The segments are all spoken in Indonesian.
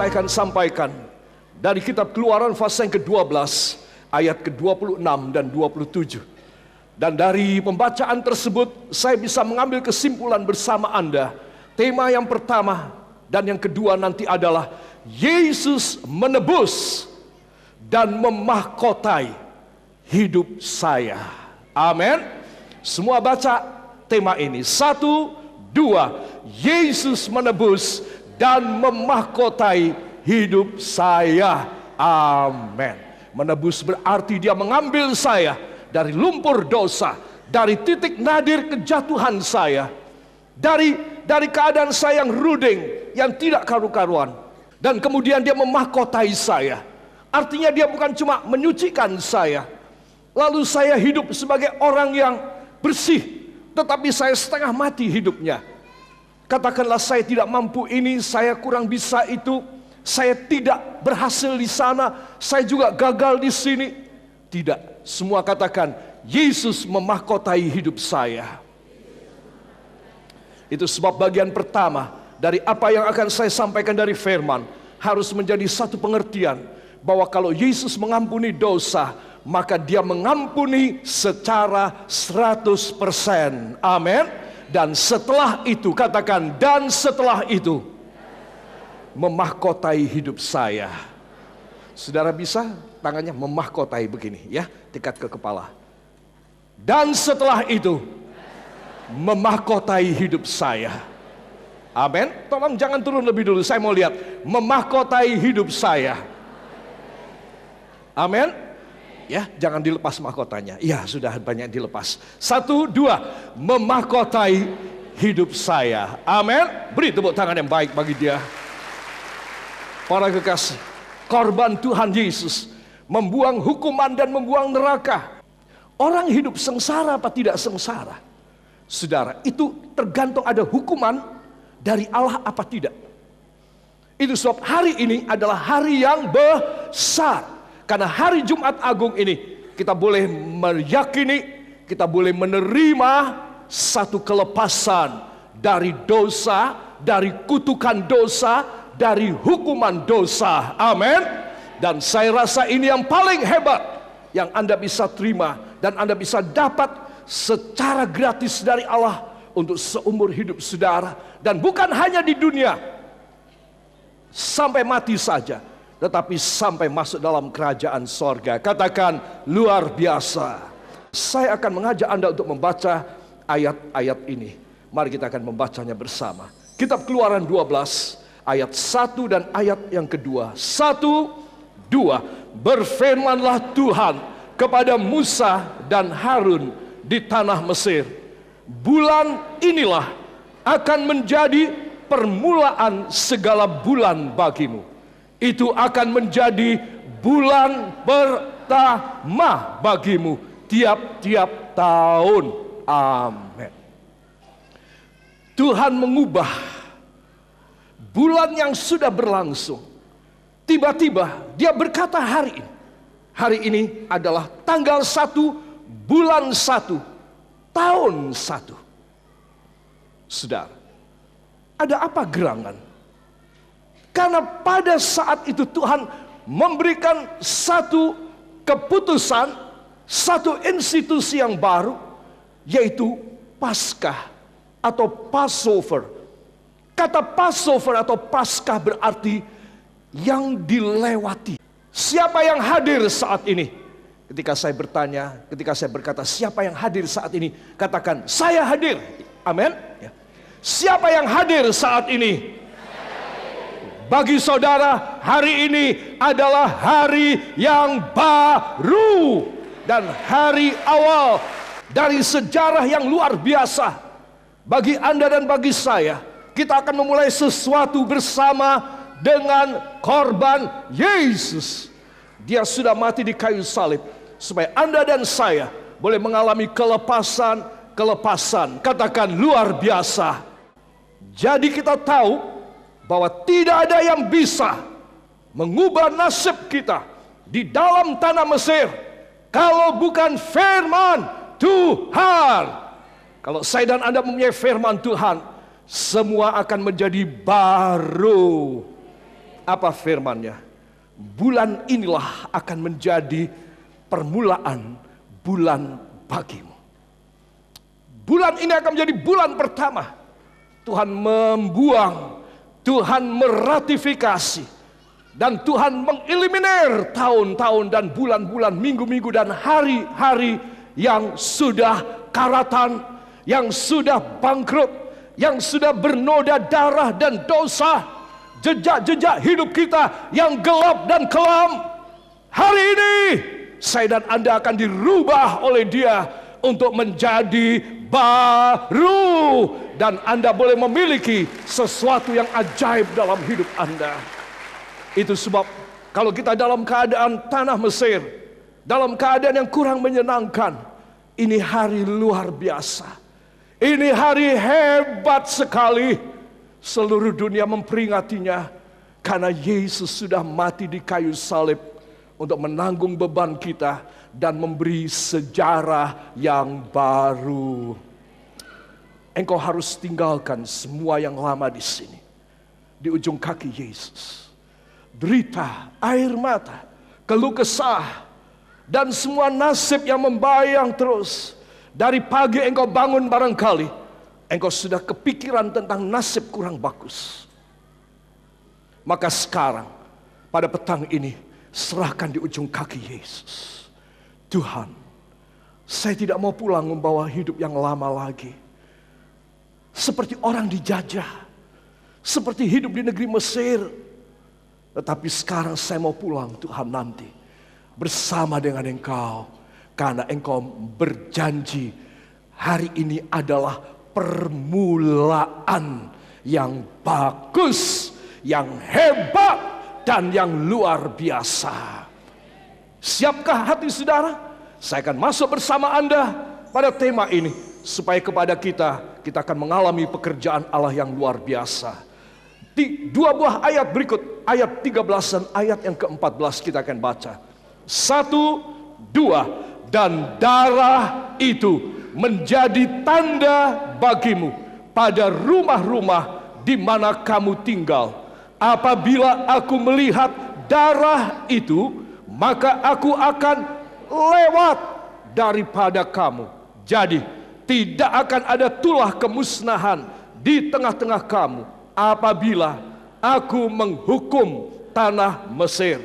saya akan sampaikan dari kitab Keluaran pasal yang ke-12 ayat ke-26 dan 27. Dan dari pembacaan tersebut saya bisa mengambil kesimpulan bersama Anda. Tema yang pertama dan yang kedua nanti adalah Yesus menebus dan memahkotai hidup saya. Amin. Semua baca tema ini. 1, 2. Yesus menebus dan memahkotai hidup saya. Amin. Menebus berarti dia mengambil saya dari lumpur dosa, dari titik nadir kejatuhan saya, dari keadaan saya yang ruding, yang tidak karu-karuan, dan kemudian dia memahkotai saya. Artinya dia bukan cuma menyucikan saya, lalu saya hidup sebagai orang yang bersih, tetapi saya setengah mati hidupnya. Katakanlah saya tidak mampu ini, saya kurang bisa itu, saya tidak berhasil di sana, saya juga gagal di sini. Tidak, semua katakan Yesus memahkotai hidup saya. Itu sebab bagian pertama dari apa yang akan saya sampaikan dari firman harus menjadi satu pengertian bahwa kalau Yesus mengampuni dosa, maka dia mengampuni secara 100%. Amin. Dan setelah itu, katakan, dan setelah itu memahkotai hidup saya. Saudara bisa tangannya memahkotai begini ya, dekat ke kepala. Dan setelah itu memahkotai hidup saya. Amin. Tolong jangan turun lebih dulu, saya mau lihat memahkotai hidup saya. Amin. Ya, jangan dilepas mahkotanya. Ya, sudah banyak dilepas. 1, 2, memahkotai hidup saya. Amin. Beri tepuk tangan yang baik bagi dia. Para kekasih, korban Tuhan Yesus membuang hukuman dan membuang neraka. Orang hidup sengsara apa tidak sengsara? Saudara, itu tergantung ada hukuman dari Allah apa tidak. Itu sebab hari ini adalah hari yang besar. Karena hari Jumat Agung ini kita boleh meyakini, kita boleh menerima satu kelepasan dari dosa, dari kutukan dosa, dari hukuman dosa. Amin. Dan saya rasa ini yang paling hebat yang Anda bisa terima dan Anda bisa dapat secara gratis dari Allah untuk seumur hidup saudara. Dan bukan hanya di dunia sampai mati saja, tetapi sampai masuk dalam kerajaan sorga. Katakan luar biasa. Saya akan mengajak Anda untuk membaca ayat-ayat ini. Mari kita akan membacanya bersama. Kitab Keluaran 12 ayat 1 dan ayat yang kedua. 1, 2. Berfirmanlah Tuhan kepada Musa dan Harun di tanah Mesir. Bulan inilah akan menjadi permulaan segala bulan bagimu. Itu akan menjadi bulan pertama bagimu tiap-tiap tahun. Amin. Tuhan mengubah bulan yang sudah berlangsung. Tiba-tiba dia berkata hari ini adalah tanggal 1 bulan 1 tahun 1. Saudara, ada apa gerangan? Karena pada saat itu Tuhan memberikan satu keputusan, satu institusi yang baru, yaitu Paskah atau Passover. Kata Passover atau Paskah berarti yang dilewati. Siapa yang hadir saat ini? Ketika saya bertanya, ketika saya berkata siapa yang hadir saat ini, katakan saya hadir. Amin. Siapa yang hadir saat ini? Bagi saudara, hari ini adalah hari yang baru dan hari awal dari sejarah yang luar biasa. Bagi Anda dan bagi saya, kita akan memulai sesuatu bersama dengan korban Yesus. Dia sudah mati di kayu salib supaya Anda dan saya boleh mengalami kelepasan. Katakan luar biasa. Jadi kita tahu bahwa tidak ada yang bisa mengubah nasib kita di dalam tanah Mesir kalau bukan firman Tuhan. Kalau saya dan Anda mempunyai firman Tuhan, semua akan menjadi baru. Apa firman-Nya? Bulan inilah akan menjadi permulaan bulan bagimu. Bulan ini akan menjadi bulan pertama. Tuhan membuang, Tuhan meratifikasi, dan Tuhan mengeliminir tahun-tahun dan bulan-bulan, minggu-minggu dan hari-hari yang sudah karatan, yang sudah bangkrut, yang sudah bernoda darah dan dosa, jejak-jejak hidup kita yang gelap dan kelam. Hari ini saya dan Anda akan dirubah oleh Dia untuk menjadi baru, dan Anda boleh memiliki sesuatu yang ajaib dalam hidup Anda. Itu sebab kalau kita dalam keadaan tanah Mesir, dalam keadaan yang kurang menyenangkan, ini hari luar biasa. Ini hari hebat sekali. Seluruh dunia memperingatinya karena Yesus sudah mati di kayu salib untuk menanggung beban kita dan memberi sejarah yang baru. Engkau harus tinggalkan semua yang lama di sini, di ujung kaki Yesus. Derita, air mata, keluh kesah, dan semua nasib yang membayang terus. Dari pagi engkau bangun barangkali engkau sudah kepikiran tentang nasib kurang bagus. Maka sekarang pada petang ini serahkan di ujung kaki Yesus. Tuhan, saya tidak mau pulang membawa hidup yang lama lagi. Seperti orang dijajah, seperti hidup di negeri Mesir. Tetapi sekarang saya mau pulang Tuhan nanti bersama dengan Engkau. Karena Engkau berjanji hari ini adalah permulaan yang bagus, yang hebat, dan yang luar biasa. Siapkah hati saudara? Saya akan masuk bersama Anda pada tema ini, supaya kepada kita akan mengalami pekerjaan Allah yang luar biasa. Di dua buah ayat berikut, ayat 13 dan ayat yang ke-14 kita akan baca. 1, 2. Dan darah itu menjadi tanda bagimu pada rumah-rumah di mana kamu tinggal. Apabila aku melihat darah itu, maka aku akan lewat daripada kamu. Jadi tidak akan ada tulah kemusnahan di tengah-tengah kamu apabila aku menghukum tanah Mesir.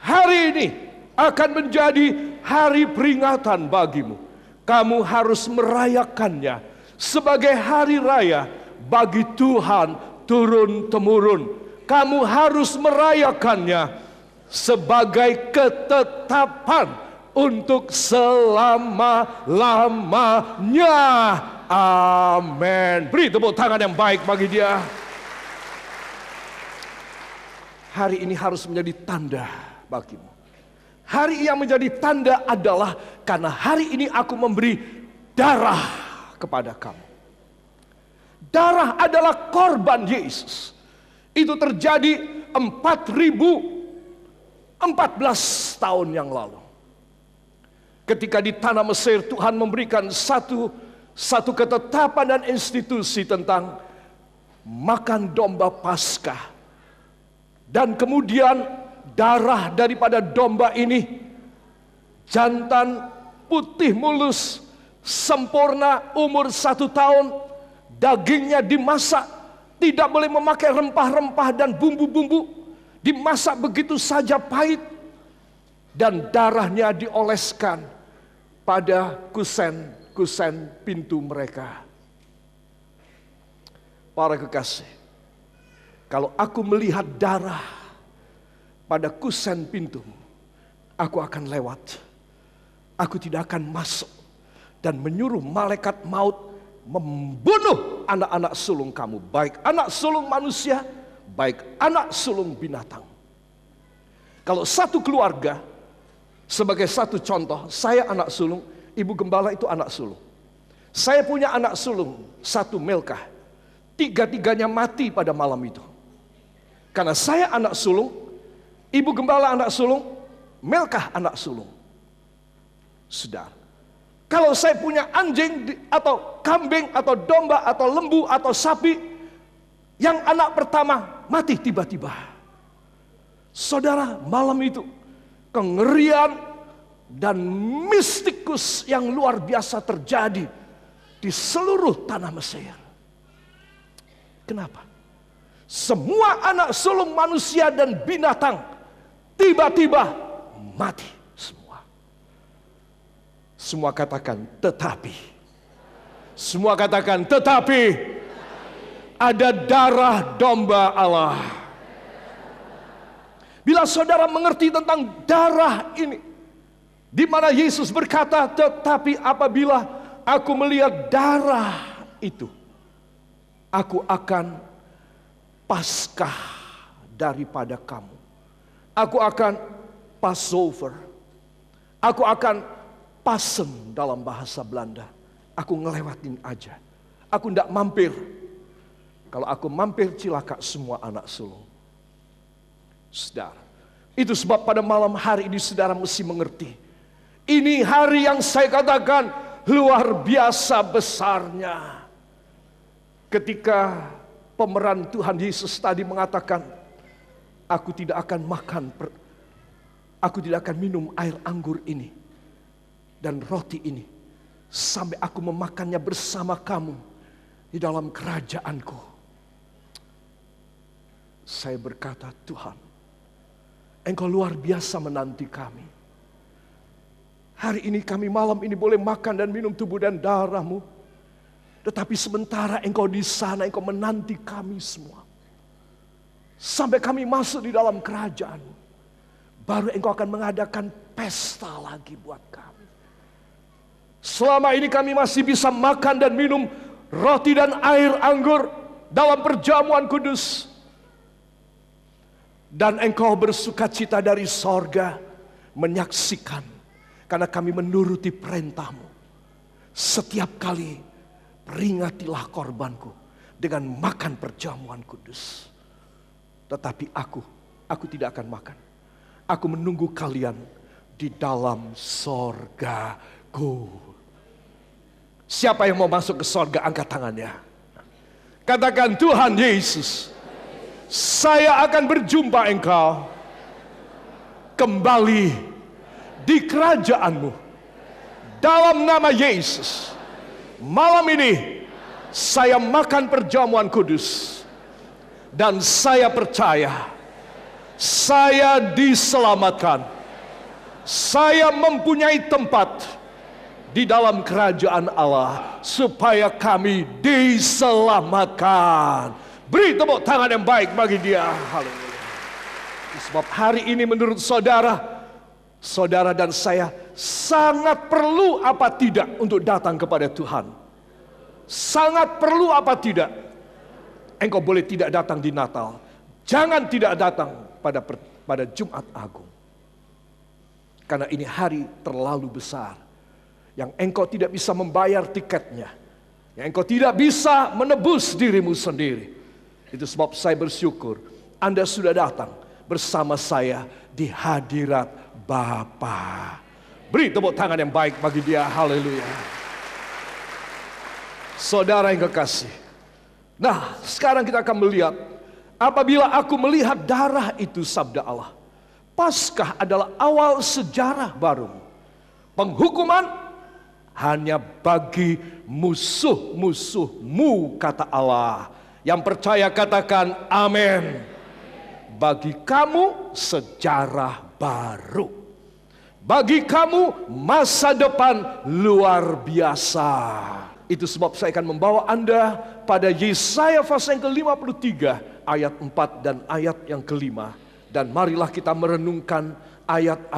Hari ini akan menjadi hari peringatan bagimu. Kamu harus merayakannya sebagai hari raya bagi Tuhan turun-temurun. Kamu harus merayakannya sebagai ketetapan untuk selama-lamanya. Amin. Beri tepuk tangan yang baik bagi Dia. Hari ini harus menjadi tanda bagimu. Hari yang menjadi tanda adalah karena hari ini aku memberi darah kepada kamu. Darah adalah korban Yesus. Itu terjadi 4.014 tahun yang lalu. Ketika di tanah Mesir Tuhan memberikan satu ketetapan dan institusi tentang makan domba Paskah. Dan kemudian darah daripada domba ini jantan, putih mulus, sempurna, umur 1 tahun, dagingnya dimasak, tidak boleh memakai rempah-rempah dan bumbu-bumbu, dimasak begitu saja pahit, dan darahnya dioleskan pada kusen pintu mereka. Para kekasih, kalau aku melihat darah pada kusen pintumu, aku akan lewat. Aku tidak akan masuk dan menyuruh malaikat maut membunuh anak-anak sulung kamu, baik anak sulung manusia, baik anak sulung binatang. Kalau satu keluarga, sebagai satu contoh, saya anak sulung, ibu gembala itu anak sulung. Saya punya anak sulung, 1 Melkah. 3-tiganya mati pada malam itu. Karena saya anak sulung, ibu gembala anak sulung, Melkah anak sulung. Saudara, kalau saya punya anjing atau kambing atau domba atau lembu atau sapi, yang anak pertama mati tiba-tiba. Saudara, malam itu kengerian dan mistikus yang luar biasa terjadi di seluruh tanah Mesir. Kenapa? Semua anak sulung manusia dan binatang tiba-tiba mati semua. Semua katakan tetapi. Semua katakan tetapi ada darah domba Allah. Bila saudara mengerti tentang darah ini, di mana Yesus berkata, tetapi apabila aku melihat darah itu, aku akan Paskah daripada kamu. Aku akan Passover. Aku akan Pasen dalam bahasa Belanda. Aku ngelewatin aja. Aku tidak mampir. Kalau aku mampir cilaka semua anak sulung. Saudara, itu sebab pada malam hari ini saudara mesti mengerti. Ini hari yang saya katakan luar biasa besarnya. Ketika pemeran Tuhan Yesus tadi mengatakan, aku tidak akan aku tidak akan minum air anggur ini dan roti ini sampai aku memakannya bersama kamu di dalam kerajaanku. Saya berkata, Tuhan, Engkau luar biasa menanti kami. Hari ini kami malam ini boleh makan dan minum tubuh dan darah-Mu. Tetapi sementara Engkau di sana, Engkau menanti kami semua. Sampai kami masuk di dalam kerajaan-Mu. Baru Engkau akan mengadakan pesta lagi buat kami. Selama ini kami masih bisa makan dan minum roti dan air anggur dalam perjamuan kudus. Dan Engkau bersukacita dari sorga menyaksikan. Karena kami menuruti perintah-Mu. Setiap kali peringatilah korbanku dengan makan perjamuan kudus. Tetapi aku tidak akan makan. Aku menunggu kalian di dalam sorgaku. Siapa yang mau masuk ke sorga, angkat tangannya. Katakan, Tuhan Yesus, saya akan berjumpa Engkau kembali di kerajaan-Mu. Dalam nama Yesus, malam ini saya makan perjamuan kudus. Dan saya percaya, saya diselamatkan. Saya mempunyai tempat di dalam kerajaan Allah, supaya kami diselamatkan. Beri tepuk tangan yang baik bagi dia. Haleluya. Sebab hari ini menurut saudara, saudara dan saya sangat perlu apa tidak untuk datang kepada Tuhan. Sangat perlu apa tidak. Engkau boleh tidak datang di Natal. Jangan tidak datang pada Jumat Agung. Karena ini hari terlalu besar. Yang engkau tidak bisa membayar tiketnya. Yang engkau tidak bisa menebus dirimu sendiri. Itu sebab saya bersyukur Anda sudah datang bersama saya di hadirat Bapa. Beri tepuk tangan yang baik bagi dia. Haleluya. Saudara yang kekasih. Nah, sekarang kita akan melihat. Apabila aku melihat darah itu, sabda Allah. Paskah adalah awal sejarah baru. Penghukuman hanya bagi musuh-musuhmu, kata Allah. Yang percaya katakan amin. Bagi kamu sejarah baru. Bagi kamu masa depan luar biasa. Itu sebab saya akan membawa Anda pada Yesaya pasal yang ke-53 ayat 4 dan ayat yang ke-5. Dan marilah kita merenungkan ayat-ayat